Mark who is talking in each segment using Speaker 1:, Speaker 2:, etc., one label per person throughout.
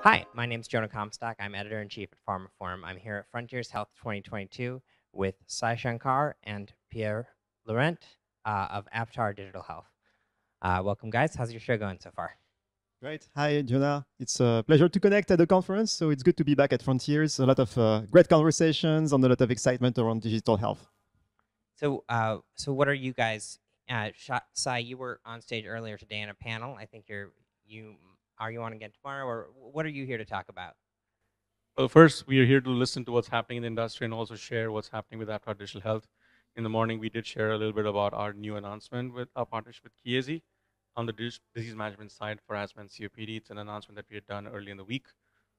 Speaker 1: Hi, my name is Jonah Comstock. I'm editor-in-chief at pharmaphorum. I'm here at Frontiers Health 2022 with Sai Shankar and Pierre Leurent of Aptar Digital Health. Welcome, guys. How's your show going so far?
Speaker 2: Great. Hi, Jonah. It's a pleasure to connect at the conference. So it's good to be back at Frontiers. A lot of great conversations and a lot of excitement around digital health.
Speaker 1: So what are you guys? Sai, you were on stage earlier today in a panel. I think you on again tomorrow, or what are you here to talk about?
Speaker 3: Well, first, we are here to listen to what's happening in the industry and also share what's happening with Aptar Digital Health. In the morning, we did share a little bit about our new announcement with our partnership with Chiesi on the disease management side for asthma and COPD. It's an announcement that we had done early in the week.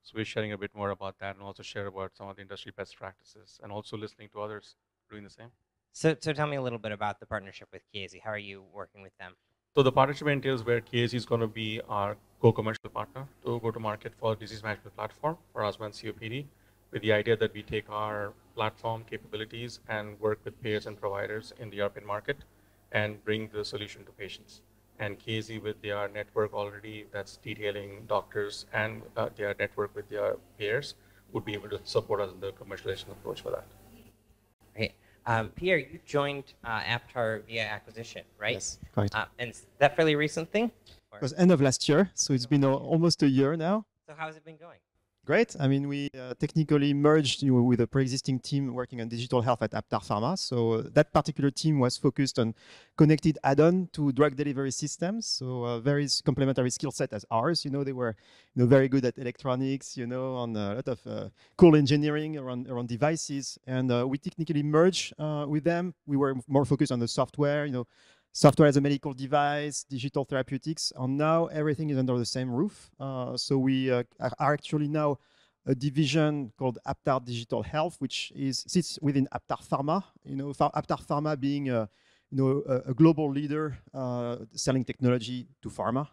Speaker 3: So we're sharing a bit more about that and also share about some of the industry best practices and also listening to others doing the same.
Speaker 1: So tell me a little bit about the partnership with Chiesi. How are you working with them?
Speaker 3: So the partnership entails where Chiesi is going to be our co-commercial partner to go to market for disease management platform for asthma and COPD, with the idea that we take our platform capabilities and work with payers and providers in the European market and bring the solution to patients. And Chiesi, with their network already that's detailing doctors and their network with their payers, would be able to support us in the commercialization approach for that.
Speaker 1: Great. Pierre, you joined Aptar via acquisition, right?
Speaker 2: Yes, correct.
Speaker 1: And is that fairly recent thing?
Speaker 2: It was end of last year, so it's been almost a year now.
Speaker 1: So how's it been going?
Speaker 2: Great. I mean, we technically merged with a pre-existing team working on digital health at Aptar Pharma. So that particular team was focused on connected add-on to drug delivery systems. So a very complementary skill set as ours. They were very good at electronics, on a lot of cool engineering around devices. And we technically merged with them. We were more focused on the software, software as a medical device, digital therapeutics, and now everything is under the same roof. So we are actually now a division called Aptar Digital Health, which sits within Aptar Pharma. Aptar Pharma being a global leader selling technology to pharma.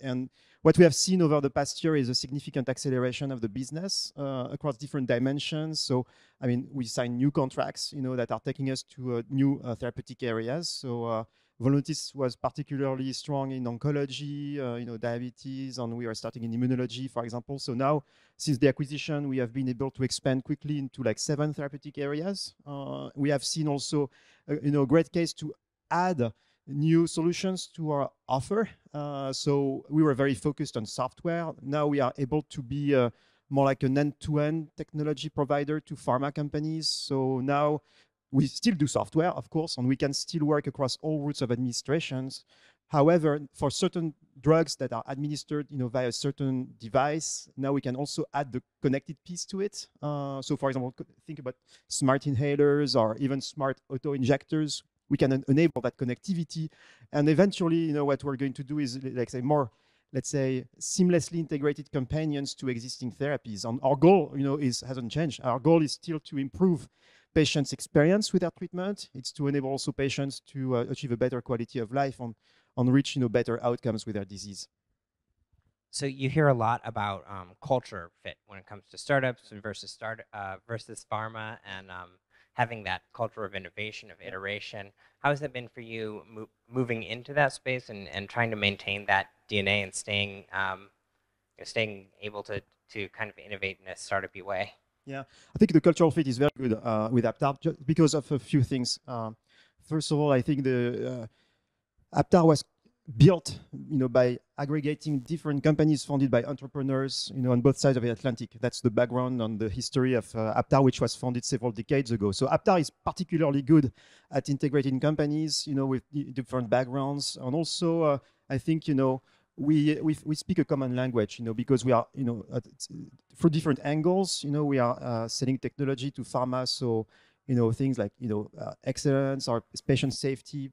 Speaker 2: And what we have seen over the past year is a significant acceleration of the business across different dimensions. So, I mean, we signed new contracts, that are taking us to new therapeutic areas. So, Voluntis was particularly strong in oncology, diabetes, and we are starting in immunology, for example. So now, since the acquisition, we have been able to expand quickly into like 7 therapeutic areas. We have seen also, a great case to add new solutions to our offer. So we were very focused on software. Now we are able to be more like an end-to-end technology provider to pharma companies. So now we still do software, of course, and we can still work across all routes of administrations. However, for certain drugs that are administered, via a certain device, now we can also add the connected piece to it. So, for example, think about smart inhalers or even smart auto injectors. We can enable that connectivity, and eventually, what we're going to do is, more, let's say, seamlessly integrated companions to existing therapies. And our goal, hasn't changed. Our goal is still to improve patients' experience with their treatment. It's to enable also patients to achieve a better quality of life and reach better outcomes with their disease.
Speaker 1: So you hear a lot about culture fit when it comes to startups versus pharma, and having that culture of innovation, of iteration. How has that been for you moving into that space and trying to maintain that DNA and staying able to kind of innovate in a startup-y way?
Speaker 2: Yeah, I think the cultural fit is very good with Aptar just because of a few things. First of all, I think the Aptar was built, by aggregating different companies founded by entrepreneurs, on both sides of the Atlantic. That's the background and the history of Aptar, which was founded several decades ago. So Aptar is particularly good at integrating companies, with different backgrounds, and also I think we speak a common language, because we are, for different angles, we are selling technology to pharma. So, things like, excellence or patient safety,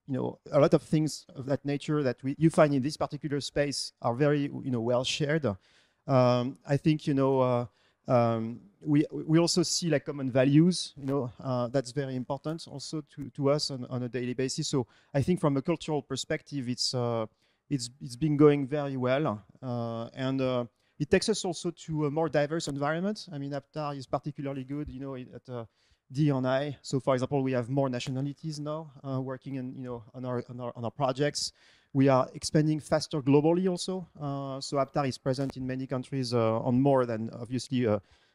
Speaker 2: a lot of things of that nature that you find in this particular space are very, well shared. I think, we also see like common values, that's very important also to us on a daily basis. So I think from a cultural perspective, it's been going very well, and it takes us also to a more diverse environment. I mean, Aptar is particularly good, at D&I. So, for example, we have more nationalities now working on our projects. We are expanding faster globally also. So Aptar is present in many countries on more than obviously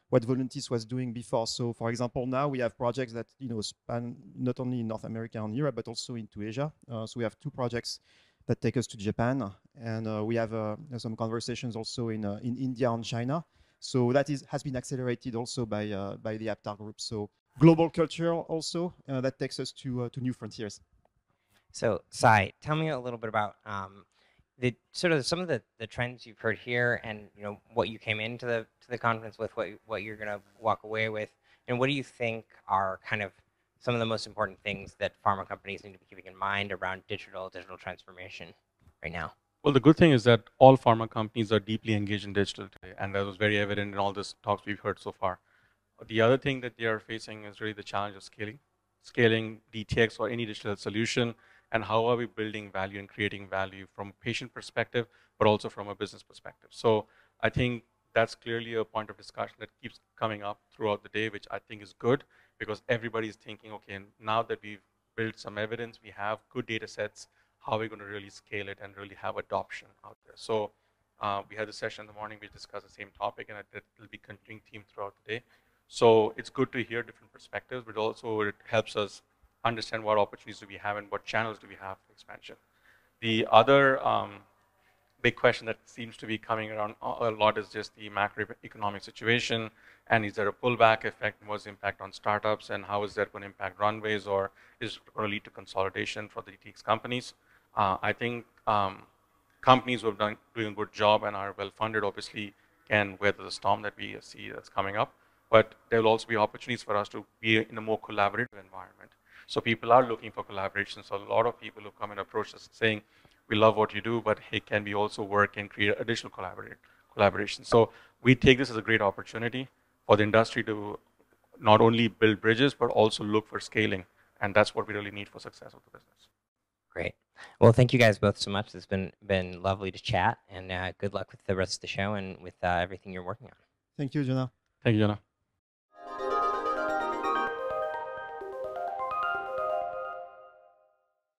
Speaker 2: what Voluntis was doing before. So, for example, now we have projects that span not only North America and Europe, but also into Asia. So we have 2 projects that take us to Japan, and we have some conversations also in India and China. So that has been accelerated also by the Aptar group. So global culture also that takes us to new frontiers.
Speaker 1: So, Sai, tell me a little bit about the sort of some of the trends you've heard here, and what you came into the conference with, what you're going to walk away with, and what do you think are kind of some of the most important things that pharma companies need to be keeping in mind around digital transformation right now?
Speaker 3: Well, the good thing is that all pharma companies are deeply engaged in digital today, and that was very evident in all this talks we've heard so far. The other thing that they are facing is really the challenge of scaling DTX or any digital solution, and how are we building value and creating value from a patient perspective, but also from a business perspective. So I think that's clearly a point of discussion that keeps coming up throughout the day, which I think is good, because everybody is thinking, okay, now that we've built some evidence, we have good data sets, how are we going to really scale it and really have adoption out there. So we had a session in the morning, we discussed the same topic, and it will be continuing theme throughout the day. So it's good to hear different perspectives, but also it helps us understand what opportunities do we have and what channels do we have for expansion. The other big question that seems to be coming around a lot is just the macroeconomic situation, and is there a pullback effect, and what's the impact on startups, and how is that going to impact runways, or is it going to lead to consolidation for the DTX companies? I think companies who have doing a good job and are well funded obviously can weather the storm that we see that's coming up. But there will also be opportunities for us to be in a more collaborative environment. So people are looking for collaboration. So a lot of people who come and approach us saying, we love what you do, but hey, can we also work and create additional collaboration? So we take this as a great opportunity for the industry to not only build bridges, but also look for scaling. And that's what we really need for success of the business.
Speaker 1: Great. Well, thank you guys both so much. It's been lovely to chat, and good luck with the rest of the show and with everything you're working on.
Speaker 2: Thank you, Jonah.
Speaker 3: Thank you, Jonah.